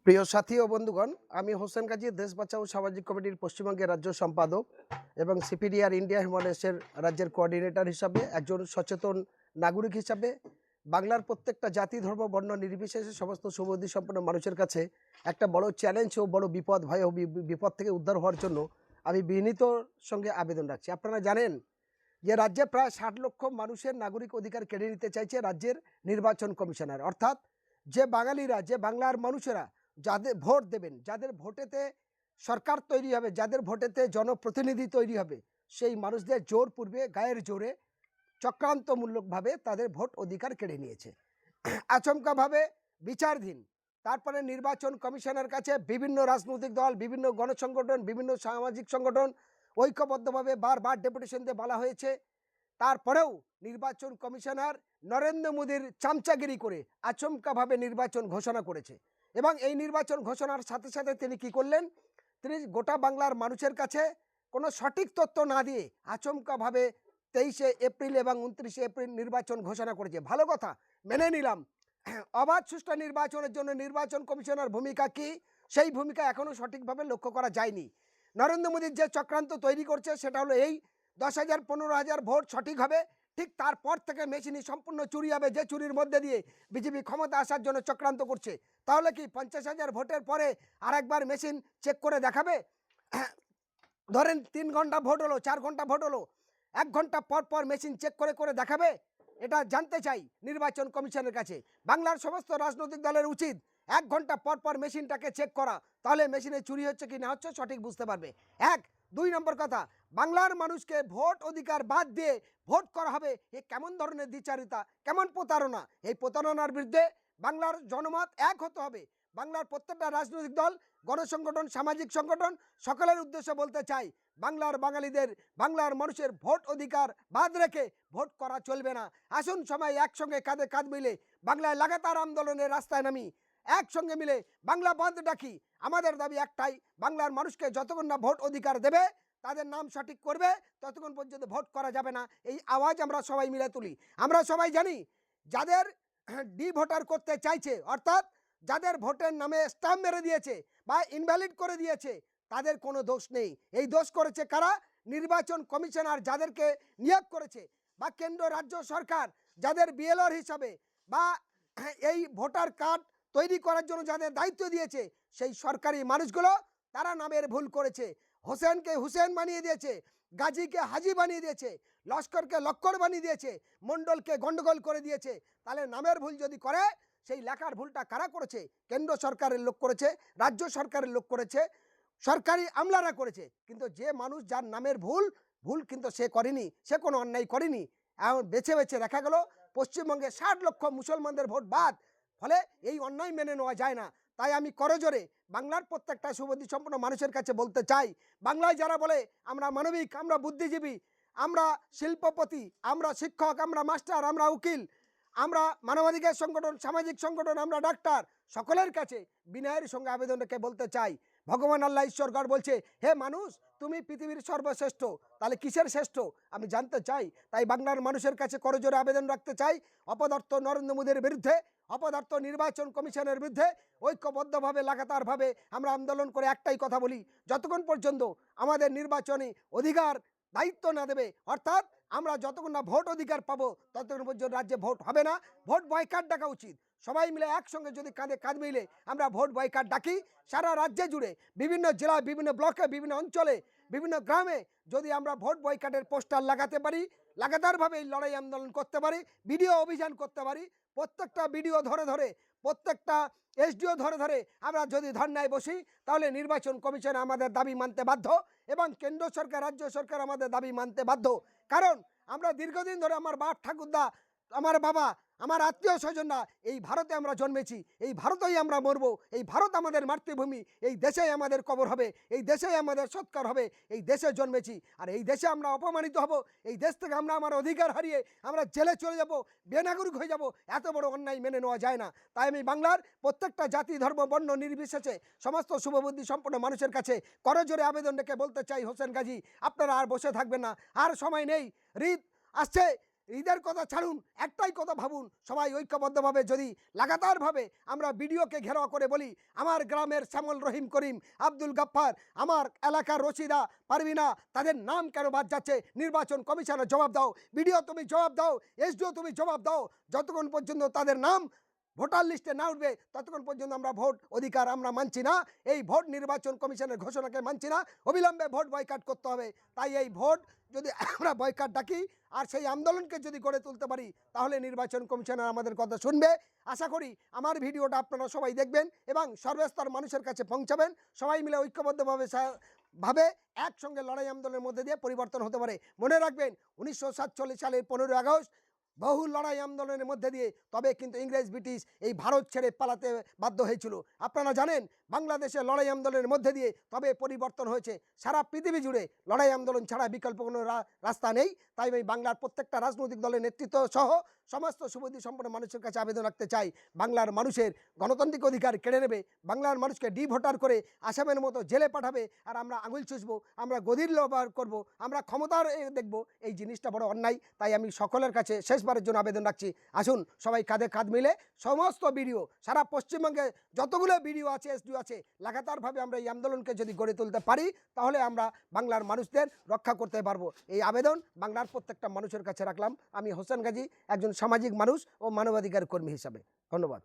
প্রিয় সাথী ও বন্ধুগণ, আমি হোসেন গাজী দেশ বাঁচাও সামাজিক কমিটির পশ্চিমবঙ্গের রাজ্য সম্পাদক এবং সিপিডিআর ইন্ডিয়া হিউম্যান রাজ্যের কোঅর্ডিনেটর হিসাবে একজন সচেতন নাগরিক হিসাবে বাংলার প্রত্যেকটা জাতি ধর্ম বর্ণ নির্বিশেষে সমস্ত সুবুদ্ধি সম্পন্ন মানুষের কাছে একটা বড় চ্যালেঞ্জ ও বড় বিপদ ভয় ও বিপদ থেকে উদ্ধার হওয়ার জন্য আমি বিনীত সঙ্গে আবেদন রাখছি। আপনারা জানেন যে রাজ্যে প্রায় ৬০ লক্ষ মানুষের নাগরিক অধিকার কেড়ে নিতে চাইছে রাজ্যের নির্বাচন কমিশনার। অর্থাৎ যে বাঙালিরা, যে বাংলার মানুষেরা যাদের ভোট দেবেন, যাদের ভোটেতে সরকার তৈরি হবে, যাদের ভোটেতে জনপ্রতিনিধি তৈরি হবে, সেই মানুষদের জোর পূর্বে গায়ের জোরে চক্রান্তমূলকভাবে তাদের ভোট অধিকার কেড়ে নিয়েছে আচমকাভাবে, বিচারধীন। তারপরে নির্বাচন কমিশনের কাছে বিভিন্ন রাজনৈতিক দল, বিভিন্ন গণসংগঠন, বিভিন্ন সামাজিক সংগঠন ঐক্যবদ্ধভাবে বারবার ডেপুটেশন দিয়ে বলা হয়েছে। তারপরেও নির্বাচন কমিশনার নরেন্দ্র মোদীর চামচাগিরি করে আচমকাভাবে নির্বাচন ঘোষণা করেছে এবং এই নির্বাচন ঘোষণার সাথে সাথে তিনি কি করলেন, তিনি গোটা বাংলার মানুষের কাছে কোনো সঠিক তথ্য না দিয়ে আচমকাভাবে 23শে এপ্রিল এবং 29শে এপ্রিল নির্বাচন ঘোষণা করেছে। ভালো কথা, মেনে নিলাম। অবাধ সুষ্ঠু নির্বাচনের জন্য নির্বাচন কমিশনার ভূমিকা কি, সেই ভূমিকা এখনও সঠিকভাবে লক্ষ্য করা যায়নি। নরেন্দ্র মোদীর যে চক্রান্ত তৈরি করছে সেটা হলো এই 10,000 15,000 ভোট সঠিক হবে, ঠিক তারপর থেকে মেশিনই সম্পূর্ণ চুরি হবে, যে চুরির মধ্যে দিয়ে বিজেপি ক্ষমতা আসার জন্য চক্রান্ত করছে। তাহলে কি 50,000 ভোটের পরে আরেকবার মেশিন চেক করে দেখাবে? ধরেন 3 ঘন্টা ভোট হলো, 4 ঘন্টা ভোট হলো, 1 ঘন্টা পর পর মেশিন চেক করে করে দেখাবে? এটা জানতে চাই নির্বাচন কমিশনের কাছে। বাংলার সমস্ত রাজনৈতিক দলের উচিত 1 ঘন্টা পর পর মেশিনটাকে চেক করা, তাহলে মেশিনে চুরি হচ্ছে কি না হচ্ছে সঠিক বুঝতে পারবে। 2 নম্বর কথা, বাংলার মানুষকে ভোট অধিকার বাদ দিয়ে ভোট করা হবে, এ কেমন ধরনের দ্বিচারিতা, কেমন প্রতারণা? এই প্রতারণার বিরুদ্ধে বাংলার জনমত এক হতে হবে। বাংলার প্রত্যেকটা রাজনৈতিক দল, গণসংগঠন, সামাজিক সংগঠন সকলের উদ্দেশ্যে বলতে চাই, বাংলার বাঙালিদের, বাংলার মানুষের ভোট অধিকার বাদ রেখে ভোট করা চলবে না। আসুন সবাই একসঙ্গে কাঁধে কাঁধ মিলে বাংলায় লাগাতার আন্দোলনের রাস্তায় নামি, একসঙ্গে মিলে বাংলা বন্ধ ডাকি। আমাদের দাবি একটাই, বাংলার মানুষকে যতক্ষণ না ভোট অধিকার দেবে, তাদের নাম সঠিক করবে, ততক্ষণ পর্যন্ত ভোট করা যাবে না। এই আওয়াজ আমরা সবাই মিলে তুলি। আমরা সবাই জানি যাদের ডি ভোটার করতে চাইছে, অর্থাৎ যাদের ভোটের নামে স্ট্যাম্প মেরে দিয়েছে বা ইনভ্যালিড করে দিয়েছে, তাদের কোনো দোষ নেই। এই দোষ করেছে কারা? নির্বাচন কমিশনার যাদেরকে নিয়োগ করেছে, বা কেন্দ্র রাজ্য সরকার যাদের বিএলওর হিসাবে বা এই ভোটার কার্ড তৈরি করার জন্য যাদের দায়িত্ব দিয়েছে, সেই সরকারি মানুষগুলো তারা নামের ভুল করেছে। হোসেনকে হুসেন বানিয়ে দিয়েছে, গাজীকে হাজি বানিয়ে দিয়েছে, লস্করকে লক্কর বানিয়ে দিয়েছে, মণ্ডলকে গন্ডগোল করে দিয়েছে। তাহলে নামের ভুল যদি করে, সেই লেখার ভুলটা কারা করেছে? কেন্দ্র সরকারের লোক করেছে, রাজ্য সরকারের লোক করেছে, সরকারি আমলারা করেছে। কিন্তু যে মানুষ যার নামের ভুল ভুল কিন্তু সে করেনি, সে কোনো অন্যায় করেনি। এমন বেছে বেছে দেখা গেল পশ্চিমবঙ্গে 60 লক্ষ মুসলমানদের ভোট বাদ। ফলে এই অন্যায় মেনে নেওয়া যায় না। তাই আমি করজোরে বাংলার প্রত্যেকটা সুবুদ্ধি সম্পন্ন মানুষের কাছে বলতে চাই, বাংলায় যারা বলে আমরা মানবিক, আমরা বুদ্ধিজীবী, আমরা শিল্পপতি, আমরা শিক্ষক, আমরা মাস্টার, আমরা উকিল, আমরা মানবাধিকার সংগঠন, সামাজিক সংগঠন, আমরা ডাক্তার, সকলের কাছে বিনয়ের সঙ্গে আবেদন রেখে বলতে চাই, ভগবান আল্লাহ ঈশ্বরগড় বলছে, হে মানুষ তুমি পৃথিবীর সর্বশ্রেষ্ঠ, তাহলে কিসের শ্রেষ্ঠ আমি জানতে চাই। তাই বাংলার মানুষের কাছে করজোরে আবেদন রাখতে চাই, অপদার্থ নরেন্দ্র মোদীর বিরুদ্ধে, অপদার্থ নির্বাচন কমিশনের বিরুদ্ধে ঐক্যবদ্ধভাবে লাগাতারভাবে আমরা আন্দোলন করে একটাই কথা বলি, যতক্ষণ পর্যন্ত আমাদের নির্বাচনী অধিকার দায়িত্ব না দেবে, অর্থাৎ আমরা যতক্ষণ না ভোট অধিকার পাবো, ততক্ষণ পর্যন্ত রাজ্যে ভোট হবে না। ভোট বয়কট ডাকা উচিত। সবাই মিলে একসঙ্গে যদি কাঁধে কাঁধ মিলে আমরা ভোট বয়কট ডাকি, সারা রাজ্যে জুড়ে বিভিন্ন জেলায়, বিভিন্ন ব্লকে, বিভিন্ন অঞ্চলে, বিভিন্ন গ্রামে যদি আমরা ভোট বয়কটের পোস্টার লাগাতে পারি, লাগাতারভাবে এই লড়াই আন্দোলন করতে পারি, ভিডিও অভিযান করতে পারি, প্রত্যেকটা ভিডিও ধরে ধরে, প্রত্যেকটা এসডিও ধরে ধরে আমরা যদি ধর্নায় বসি, তাহলে নির্বাচন কমিশন আমাদের দাবি মানতে বাধ্য এবং কেন্দ্র সরকার, রাজ্য সরকার আমাদের দাবি মানতে বাধ্য। কারণ আমরা দীর্ঘদিন ধরে, আমার বাপ ঠাকুরদা, আমার বাবা, আমার আত্মীয় স্বজনরা এই ভারতে আমরা জন্মেছি, এই ভারতেই আমরা মরবো, এই ভারত আমাদের মাতৃভূমি, এই দেশেই আমাদের কবর হবে, এই দেশেই আমাদের সৎকার হবে, এই দেশে জন্মেছি। আর এই দেশে আমরা অপমানিত হব, এই দেশ থেকে আমরা আমার অধিকার হারিয়ে আমরা জেলে চলে যাব, বেনাগরিক হয়ে যাব, এত বড় অন্যায় মেনে নেওয়া যায় না। তাই আমি বাংলার প্রত্যেকটা জাতি ধর্ম বর্ণ নির্বিশেষে সমস্ত শুভবুদ্ধি সম্পন্ন মানুষের কাছে করজোরে আবেদন রেখে বলতে চাই, হোসেন গাজী আপনারা আর বসে থাকবেন না, আর সময় নেই, ঈদ আসছে, ঈদের কথা ছাড়ুন, একটাই কথা ভাবুন, সবাই ঐক্যবদ্ধভাবে যদি লাগাতারভাবে আমরা ভিডিওকে ঘেরাও করে বলি, আমার গ্রামের শ্যামল রহিম করিম, আব্দুল গাফফার, আমার এলাকার রশিদা পারভিনা, তাদের নাম কেন বাদ যাচ্ছে? নির্বাচন কমিশনের জবাব দাও, ভিডিও তুমি জবাব দাও, এসডিও তুমি জবাব দাও। যতক্ষণ পর্যন্ত তাদের নাম ভোটার লিস্টে না উঠবে ততক্ষণ পর্যন্ত আমরা ভোট অধিকার আমরা মানছি না। এই ভোট নির্বাচন কমিশনের ঘোষণাকে মানছি না। অবিলম্বে ভোট বয়কট করতে হবে। তাই এই ভোট যদি আমরা বয়কট ডাকি আর সেই আন্দোলনকে যদি গড়ে তুলতে পারি, তাহলে নির্বাচন কমিশনার আমাদের কথা শুনবে। আশা করি আমার ভিডিওটা আপনারা সবাই দেখবেন এবং সর্বস্তর মানুষের কাছে পৌঁছাবেন। সবাই মিলে ঐক্যবদ্ধভাবে ভাবে একসঙ্গে লড়াই আন্দোলনের মধ্যে দিয়ে পরিবর্তন হতে পারে। মনে রাখবেন 1947 সালের 15ই আগস্ট বহু লড়াই আন্দোলনের মধ্যে দিয়ে তবে কিন্তু ইংরেজ ব্রিটিশ এই ভারত ছেড়ে পালাতে বাধ্য হয়েছিল। আপনারা জানেন বাংলাদেশে লড়াই আন্দোলনের মধ্যে দিয়ে তবে পরিবর্তন হয়েছে। সারা পৃথিবী জুড়ে লড়াই আন্দোলন ছাড়া বিকল্প কোনো রাস্তা নেই। তাই আমি বাংলার প্রত্যেকটা রাজনৈতিক দলের নেতৃত্ব সহ সমস্ত সুবুদ্ধি সম্পন্ন মানুষের কাছে আবেদন রাখতে চাই, বাংলার মানুষের গণতান্ত্রিক অধিকার কেড়ে নেবে, বাংলার মানুষকে ভোটার করে আসামের মতো জেলে পাঠাবে, আর আমরা আঙুল চুষবো, আমরা গদির ব্যবহার করবো, আমরা ক্ষমতার দেখবো, এই জিনিসটা বড় অন্যায়। তাই আমি সকলের কাছে শেষবারের জন্য আবেদন রাখছি, আসুন সবাই কাঁধে কাঁধ মিলে সমস্ত ভিডিও সারা পশ্চিমবঙ্গে যতগুলো ভিডিও আছে, এসডিও আছে, লাগাতারভাবে আমরা এই আন্দোলনকে যদি গড়ে তুলতে পারি তাহলে আমরা বাংলার মানুষদের রক্ষা করতে পারবো। এই আবেদন বাংলার প্রত্যেকটা মানুষের কাছে রাখলাম আমি হোসেন গাজী, একজন সামাজিক মানুষ ও মানবাধিকার কর্মী হিসাবে। ধন্যবাদ।